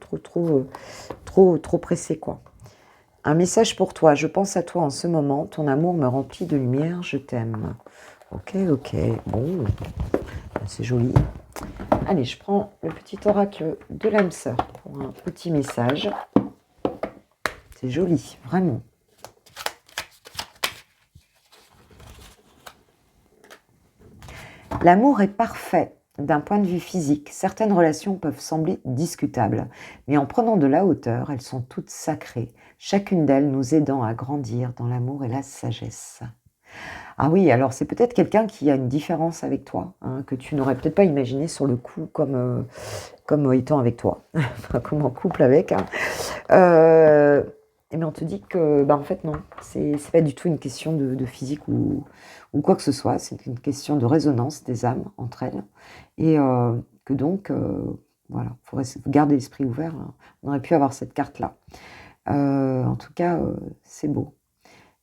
trop pressé, quoi. Un message pour toi. Je pense à toi en ce moment. Ton amour me remplit de lumière. Je t'aime. Ok, ok. Bon, c'est joli. Allez, je prends le petit oracle de l'âme sœur pour un petit message. C'est joli, vraiment. L'amour est parfait d'un point de vue physique. Certaines relations peuvent sembler discutables, mais en prenant de la hauteur, elles sont toutes sacrées, chacune d'elles nous aidant à grandir dans l'amour et la sagesse. Ah oui, alors c'est peut-être quelqu'un qui a une différence avec toi, hein, que tu n'aurais peut-être pas imaginé sur le coup comme étant avec toi, comme en couple avec. Hein. Et bien on te dit que, bah, en fait non, c'est pas du tout une question de physique ou quoi que ce soit, c'est une question de résonance des âmes entre elles. Et que donc, voilà, il faudrait garder l'esprit ouvert, hein. On aurait pu avoir cette carte-là. En tout cas, c'est beau.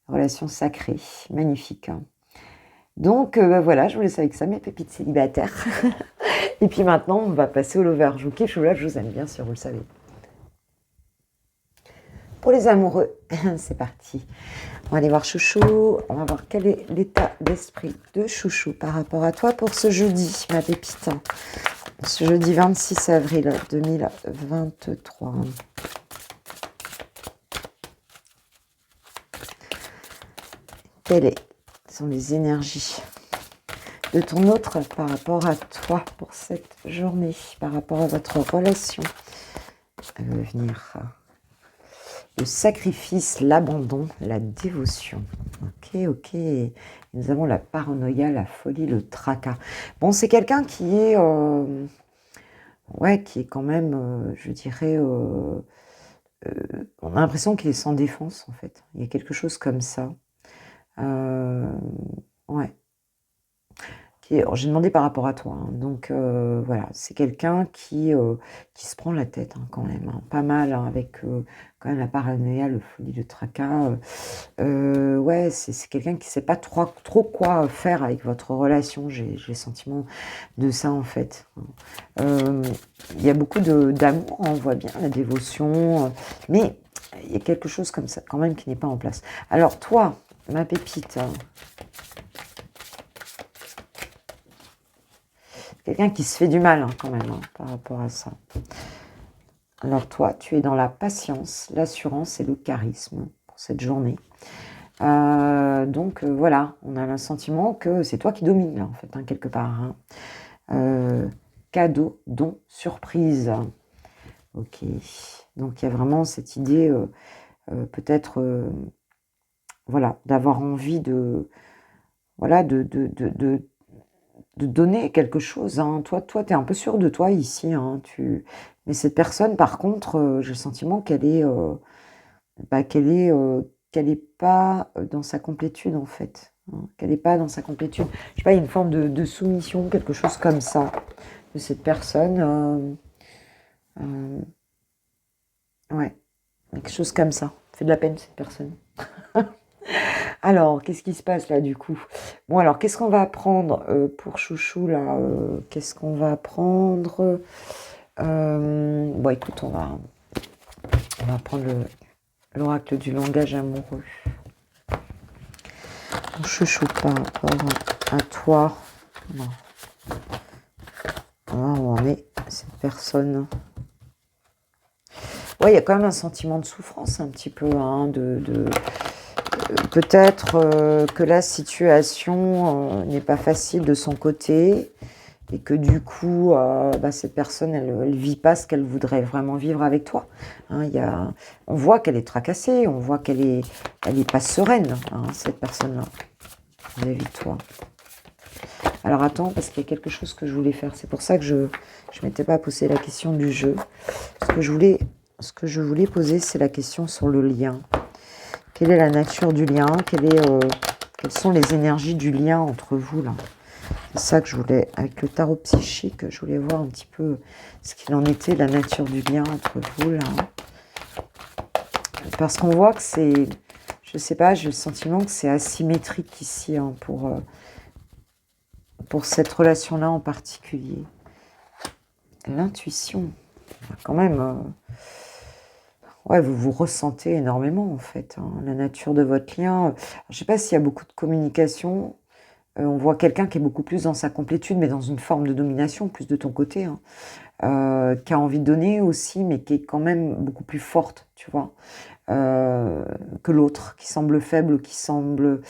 Relation sacrée, magnifique, hein. Donc, bah, voilà, je vous laisse avec ça, mes pépites célibataires. Et puis maintenant, on va passer au lover. Je vous kiffe, je vous aime, bien sûr, vous le savez. Pour les amoureux, c'est parti. On va aller voir Chouchou. On va voir quel est l'état d'esprit de Chouchou par rapport à toi pour ce jeudi, ma pépite. Ce jeudi 26 avril 2023. Quelles sont les énergies de ton autre par rapport à toi pour cette journée, par rapport à votre relation à venir? Le sacrifice, l'abandon, la dévotion. Ok. Et nous avons la paranoïa, la folie, le tracas. Bon, c'est quelqu'un qui est... qui est quand même, je dirais... on a l'impression qu'il est sans défense, en fait. Il y a quelque chose comme ça. Ouais. Alors, j'ai demandé par rapport à toi, hein. Donc voilà, c'est quelqu'un qui se prend la tête, hein, quand même, hein. Pas mal, hein, avec quand même la paranoïa, le folie, le tracas. Ouais, c'est quelqu'un qui ne sait pas trop quoi faire avec votre relation. J'ai le sentiment de ça, en fait. Il y a beaucoup d'amour, on voit bien la dévotion, mais il y a quelque chose comme ça quand même qui n'est pas en place. Alors toi, ma pépite, quelqu'un qui se fait du mal, hein, quand même, hein, par rapport à ça. Alors toi, tu es dans la patience, l'assurance et le charisme pour cette journée. Donc voilà, on a le sentiment que c'est toi qui domines, là, en fait, hein, quelque part, hein. Cadeau, don, surprise. Ok. Donc il y a vraiment cette idée, peut-être, voilà, d'avoir envie de, voilà, de donner quelque chose, hein. Toi, tu es un peu sûr de toi ici, hein. Mais cette personne, par contre, j'ai le sentiment qu'elle est, qu'elle est pas dans sa complétude, en fait, hein. Qu'elle n'est pas dans sa complétude. Je sais pas, il y a une forme de soumission, quelque chose comme ça, de cette personne. Ouais, quelque chose comme ça. Ça fait de la peine, cette personne. Alors, qu'est-ce qui se passe là, du coup? Bon, alors, qu'est-ce qu'on va prendre pour Chouchou, là? Qu'est-ce qu'on va prendre? Bon, écoute, on va prendre l'oracle du langage amoureux. Mon Chouchou, par rapport à toi. Non. Voir où en est cette personne. Ouais, il y a quand même un sentiment de souffrance, un petit peu, hein, peut-être que la situation n'est pas facile de son côté et que du coup, cette personne, elle vit pas ce qu'elle voudrait vraiment vivre avec toi, hein. On voit qu'elle est tracassée, on voit qu'elle est pas sereine, hein, cette personne-là, vis-à-vis de toi. Alors attends, parce qu'il y a quelque chose que je voulais faire. C'est pour ça que je ne m'étais pas posé la question du jeu. Ce que je voulais poser, c'est la question sur le lien. Quelle est la nature du lien? Quelles sont les énergies du lien entre vous, là? C'est ça que je voulais, avec le tarot psychique, je voulais voir un petit peu ce qu'il en était, la nature du lien entre vous, là. Parce qu'on voit que c'est, je sais pas, j'ai le sentiment que c'est asymétrique ici, hein, pour cette relation-là en particulier. L'intuition, quand même, ouais, vous ressentez énormément, en fait, hein, la nature de votre lien. Je ne sais pas s'il y a beaucoup de communication. On voit quelqu'un qui est beaucoup plus dans sa complétude, mais dans une forme de domination, plus de ton côté, hein, qui a envie de donner aussi, mais qui est quand même beaucoup plus forte, tu vois, que l'autre, qui semble faible, qui semble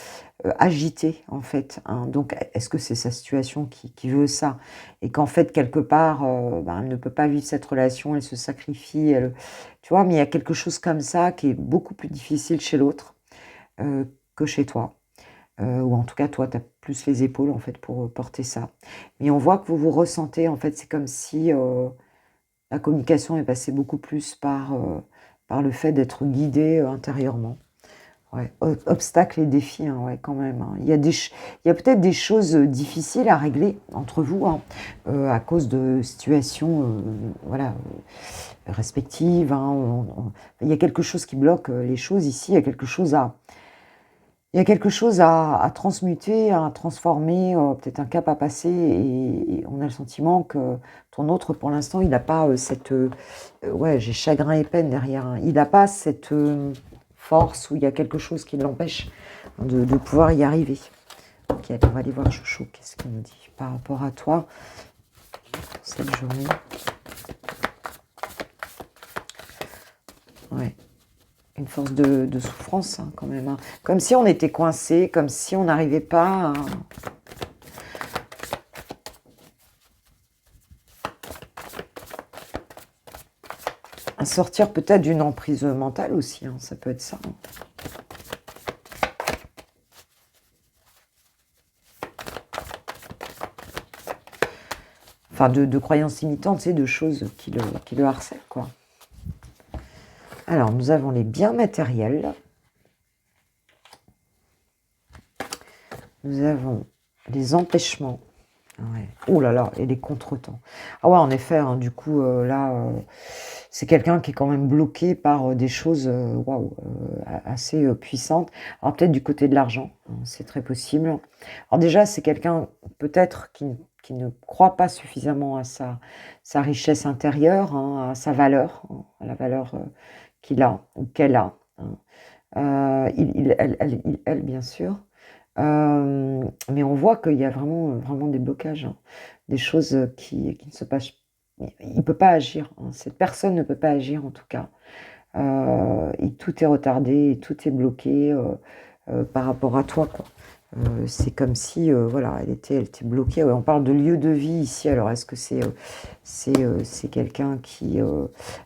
agité, en fait, hein. Donc, est-ce que c'est sa situation qui veut ça? Et qu'en fait, quelque part, elle ne peut pas vivre cette relation, elle se sacrifie, tu vois, mais il y a quelque chose comme ça qui est beaucoup plus difficile chez l'autre que chez toi. Ou en tout cas, toi, tu as plus les épaules, en fait, pour porter ça. Mais on voit que vous vous ressentez, en fait, c'est comme si la communication est passée beaucoup plus par par le fait d'être guidé intérieurement. Ouais, obstacles et défis, hein, ouais, quand même. Hein. Il y a peut-être des choses difficiles à régler entre vous, hein, à cause de situations voilà, respectives. Hein. Il y a quelque chose qui bloque les choses ici. Il y a quelque chose à transmuter, à transformer, peut-être un cap à passer. Et on a le sentiment que ton autre, pour l'instant, il n'a pas cette... ouais, j'ai chagrin et peine derrière. Hein. Il n'a pas cette force où il y a quelque chose qui l'empêche de pouvoir y arriver. Ok, allez, on va aller voir Chouchou. Qu'est-ce qu'il nous dit par rapport à toi cette journée? Ouais. Une force de souffrance, hein, quand même. Hein. Comme si on était coincé, comme si on n'arrivait pas à sortir peut-être d'une emprise mentale aussi. Hein, ça peut être ça. Hein. Enfin, de croyances limitantes, c'est de choses qui le harcèlent, quoi. Alors, nous avons les biens matériels. Nous avons les empêchements. Ouais. Oh là là, et les contretemps. Ah ouais, en effet, hein, du coup, là, c'est quelqu'un qui est quand même bloqué par des choses waouh, assez puissantes. Alors peut-être du côté de l'argent, hein, c'est très possible. Alors déjà, c'est quelqu'un peut-être qui ne croit pas suffisamment à sa richesse intérieure, hein, à sa valeur, hein, à la valeur qu'il a ou qu'elle a. Hein. Elle, bien sûr. Mais on voit qu'il y a vraiment des blocages, hein, des choses qui ne se passent. Il ne peut pas agir. Hein, cette personne ne peut pas agir en tout cas. Et tout est retardé, et tout est bloqué par rapport à toi, quoi. C'est comme si, voilà, elle était bloquée. Ouais, on parle de lieu de vie ici. Alors, est-ce que c'est quelqu'un qui...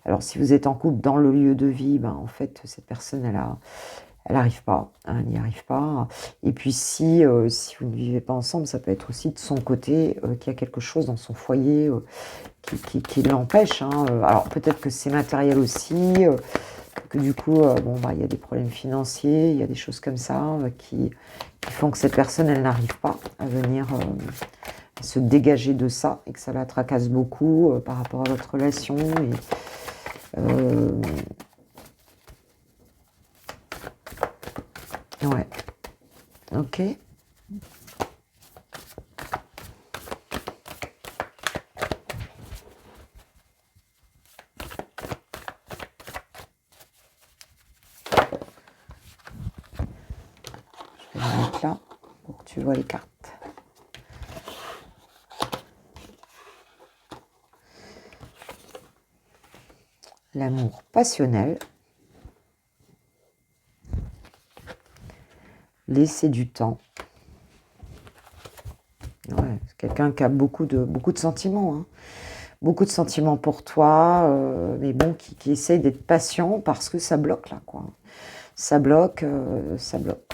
alors, si vous êtes en couple dans le lieu de vie, ben, en fait, cette personne, elle n'arrive pas, hein, elle n'y arrive pas. Et puis si vous ne vivez pas ensemble, ça peut être aussi de son côté qu'il y a quelque chose dans son foyer qui l'empêche. Hein. Alors peut-être que c'est matériel aussi, que du coup, bon, bah, il y a des problèmes financiers, il y a des choses comme ça qui font que cette personne, elle n'arrive pas à venir se dégager de ça et que ça la tracasse beaucoup par rapport à votre relation. Et, ouais, ok. Je vais le mettre là pour que tu vois les cartes. L'amour passionnel. Laisser du temps. Ouais, c'est quelqu'un qui a beaucoup de sentiments. Hein. Beaucoup de sentiments pour toi, mais bon, qui essaye d'être patient parce que ça bloque là, quoi. Ça bloque, ça bloque.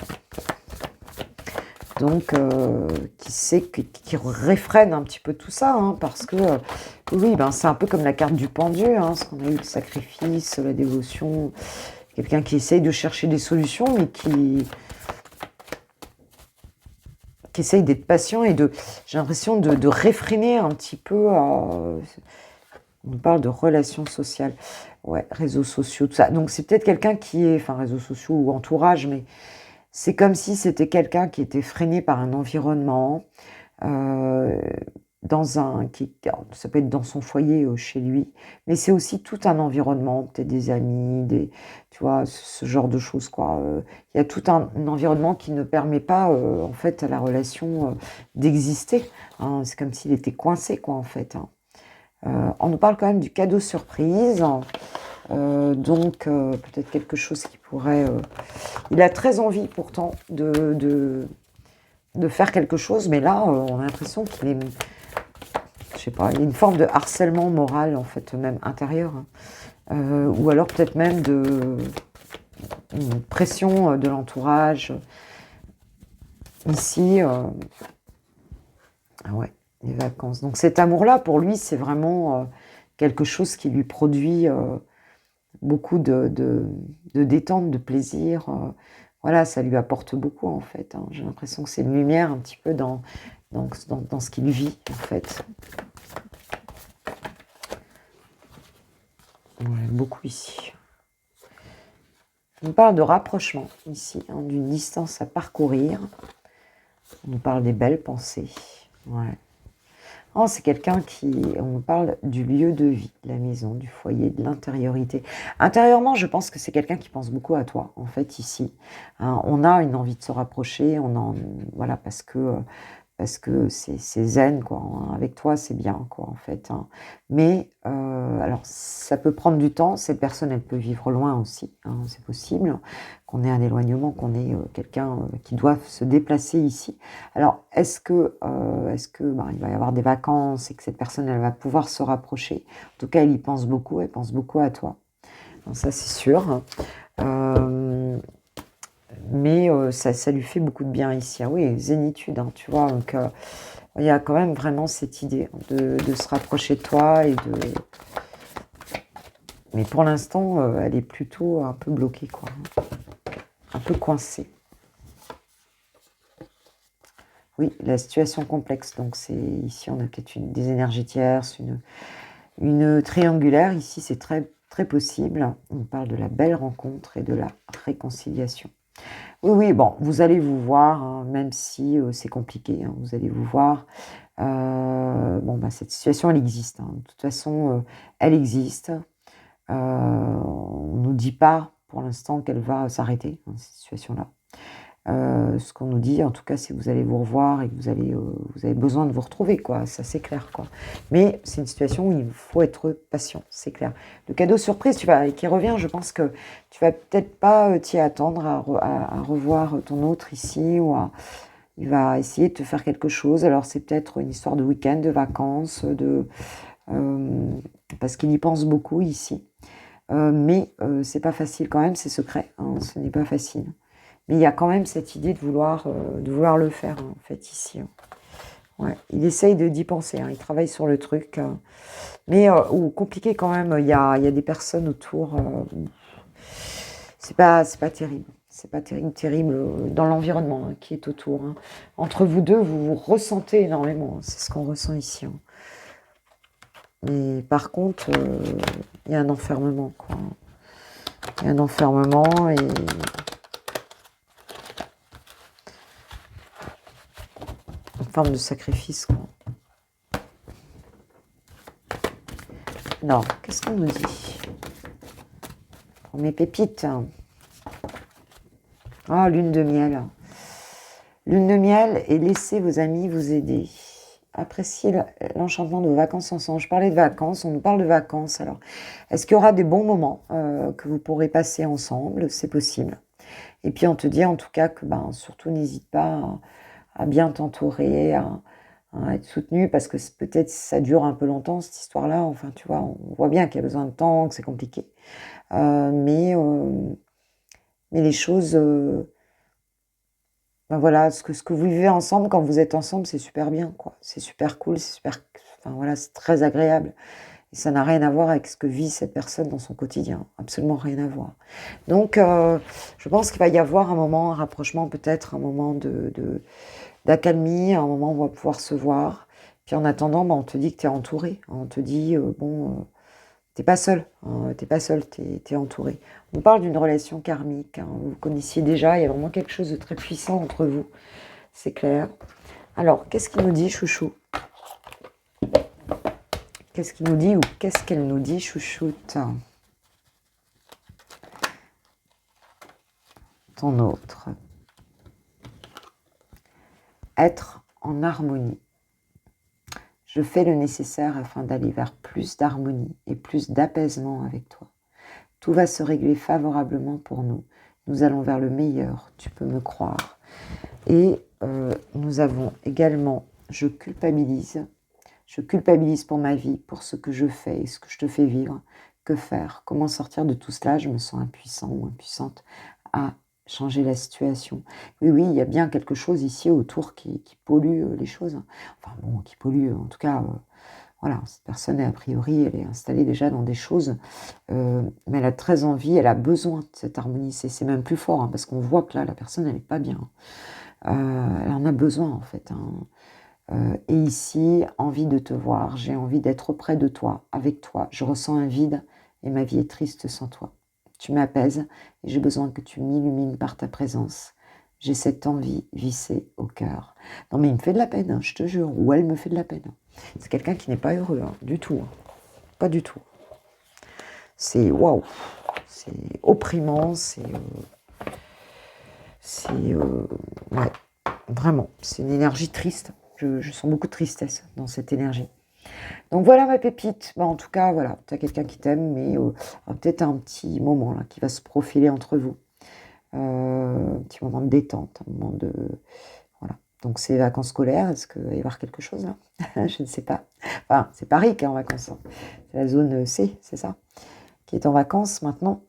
Donc, qui réfrène un petit peu tout ça, hein, parce que, oui, ben, c'est un peu comme la carte du pendu, hein, ce qu'on a eu, le sacrifice, la dévotion. Quelqu'un qui essaye de chercher des solutions, mais qui essaye d'être patient et j'ai l'impression de réfréner un petit peu. On parle de relations sociales, ouais, réseaux sociaux, tout ça. Donc c'est peut-être quelqu'un qui est, enfin réseaux sociaux ou entourage, mais c'est comme si c'était quelqu'un qui était freiné par un environnement, euh, ça peut être dans son foyer chez lui, mais c'est aussi tout un environnement, peut-être des amis, tu vois, ce genre de choses, quoi. Il y a tout un environnement qui ne permet pas, en fait, à la relation d'exister. Hein. C'est comme s'il était coincé, quoi, en fait. Hein. On nous parle quand même du cadeau surprise, donc peut-être quelque chose qui pourrait... Il a très envie pourtant de faire quelque chose, mais là, on a l'impression qu'il est... Je sais pas, il y a une forme de harcèlement moral, en fait, même intérieur. Hein. Ou alors peut-être même une pression de l'entourage. Ici, ah ouais, les vacances. Donc cet amour-là, pour lui, c'est vraiment quelque chose qui lui produit beaucoup de détente, de plaisir. Voilà, ça lui apporte beaucoup, en fait. Hein. J'ai l'impression que c'est une lumière un petit peu dans ce qu'il vit, en fait. J'aime beaucoup ici. On nous parle de rapprochement, ici, hein, d'une distance à parcourir. On nous parle des belles pensées. Ouais. Oh, c'est quelqu'un on nous parle du lieu de vie, de la maison, du foyer, de l'intériorité. Intérieurement, je pense que c'est quelqu'un qui pense beaucoup à toi, en fait, ici. Hein, on a une envie de se rapprocher, voilà, parce que c'est zen, quoi. Hein. Avec toi, c'est bien, quoi, en fait. Hein. Mais, alors, ça peut prendre du temps. Cette personne, elle peut vivre loin aussi. Hein, c'est possible qu'on ait un éloignement, qu'on ait quelqu'un qui doit se déplacer ici. Alors, est-ce que il va y avoir des vacances et que cette personne, elle va pouvoir se rapprocher? En tout cas, elle y pense beaucoup. Elle pense beaucoup à toi. Donc, ça, c'est sûr. Mais ça lui fait beaucoup de bien ici. Ah oui, zénitude, hein, tu vois. Donc, il y a quand même vraiment cette idée de se rapprocher de toi Mais pour l'instant, elle est plutôt un peu bloquée, quoi. Un peu coincée. Oui, la situation complexe. Donc, ici, on a peut-être des énergies tierces, une triangulaire. Ici, c'est très, très possible. On parle de la belle rencontre et de la réconciliation. Oui, oui, bon, vous allez vous voir, hein, même si c'est compliqué, hein, vous allez vous voir. Bon, bah, cette situation, elle existe. Hein. De toute façon, elle existe. On ne nous dit pas, pour l'instant, qu'elle va s'arrêter, hein, cette situation-là. Ce qu'on nous dit, en tout cas, c'est que vous allez vous revoir et que vous avez besoin de vous retrouver, quoi. Ça, c'est clair, quoi. Mais c'est une situation où il faut être patient, c'est clair. Le cadeau surprise qui revient, je pense que tu vas peut-être pas t'y attendre à revoir ton autre ici, il va essayer de te faire quelque chose. Alors, c'est peut-être une histoire de week-end, de vacances, parce qu'il y pense beaucoup ici. Mais c'est pas facile quand même, c'est secret, hein, ce n'est pas facile. Mais il y a quand même cette idée de vouloir le faire, hein, en fait, ici. Hein. Ouais. Il essaye d'y penser, hein, il travaille sur le truc. Mais compliqué quand même, il y a des personnes autour. C'est pas terrible. C'est pas terrible dans l'environnement hein, qui est autour. Hein. Entre vous deux, vous vous ressentez énormément. Hein, c'est ce qu'on ressent ici. Hein. Mais par contre, il y a un enfermement, quoi. Il y a un enfermement et... forme de sacrifice, quoi. Non, qu'est-ce qu'on nous dit pour mes pépites? Ah, lune de miel. Lune de miel et laissez vos amis vous aider. Appréciez l'enchantement de vos vacances ensemble. Je parlais de vacances, on nous parle de vacances. Alors, est-ce qu'il y aura des bons moments que vous pourrez passer ensemble? C'est possible. Et puis, on te dit en tout cas que surtout, n'hésite pas à bien t'entourer, à être soutenu, parce que peut-être ça dure un peu longtemps, cette histoire-là. Enfin, tu vois, on voit bien qu'il y a besoin de temps, que c'est compliqué. Mais les choses... voilà, ce que vous vivez ensemble, quand vous êtes ensemble, c'est super bien, quoi. C'est super cool, c'est super... Enfin, voilà, c'est très agréable. Et ça n'a rien à voir avec ce que vit cette personne dans son quotidien. Absolument rien à voir. Donc, je pense qu'il va y avoir un moment, un rapprochement, peut-être un moment d'accalmie, un moment où on va pouvoir se voir. Puis en attendant, on te dit que tu es entouré. On te dit, t'es pas seul. Hein, t'es pas seul, t'es entouré. On parle d'une relation karmique. Hein, vous connaissiez déjà, il y a vraiment quelque chose de très puissant entre vous. C'est clair. Alors, qu'est-ce qu'il nous dit, chouchou? Qu'est-ce qu'il nous dit ou qu'est-ce qu'elle nous dit, chouchoute? Ton autre. Être en harmonie. Je fais le nécessaire afin d'aller vers plus d'harmonie et plus d'apaisement avec toi. Tout va se régler favorablement pour nous. Nous allons vers le meilleur, tu peux me croire. Et nous avons également, je culpabilise pour ma vie, pour ce que je fais et ce que je te fais vivre. Que faire? Comment sortir de tout cela? Je me sens impuissant ou impuissante à changer la situation. Oui, il y a bien quelque chose ici autour qui pollue les choses. Enfin bon, qui pollue, en tout cas, Voilà, cette personne, a priori, elle est installée déjà dans des choses, mais elle a très envie, elle a besoin de cette harmonie. C'est même plus fort, hein, parce qu'on voit que là, la personne, elle n'est pas bien. Elle en a besoin, en fait. Et ici, envie de te voir, j'ai envie d'être auprès de toi, avec toi. Je ressens un vide et ma vie est triste sans toi. Tu m'apaises et j'ai besoin que tu m'illumines par ta présence. J'ai cette envie vissée au cœur. Non mais il me fait de la peine, hein, je te jure, ou elle me fait de la peine. C'est quelqu'un qui n'est pas heureux, hein, du tout. Hein. Pas du tout. C'est waouh, c'est opprimant, ouais, vraiment, c'est une énergie triste. Je sens beaucoup de tristesse dans cette énergie. Donc voilà ma pépite. En tout cas, voilà, tu as quelqu'un qui t'aime, mais peut-être un petit moment là qui va se profiler entre vous. Un petit moment de détente, un moment de... Voilà. Donc c'est vacances scolaires, est-ce qu'il va y avoir quelque chose là? Je ne sais pas. Enfin, c'est Paris qui est en vacances. Hein. C'est la zone C, c'est ça? Qui est en vacances maintenant.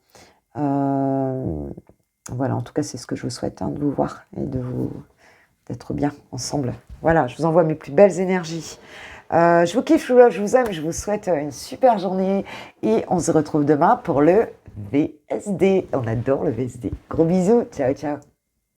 Voilà, en tout cas, c'est ce que je vous souhaite, hein, de vous voir et d'être bien ensemble. Voilà, je vous envoie mes plus belles énergies. Je vous kiffe, je vous aime, je vous souhaite une super journée et on se retrouve demain pour le VSD. On adore le VSD. Gros bisous, ciao ciao.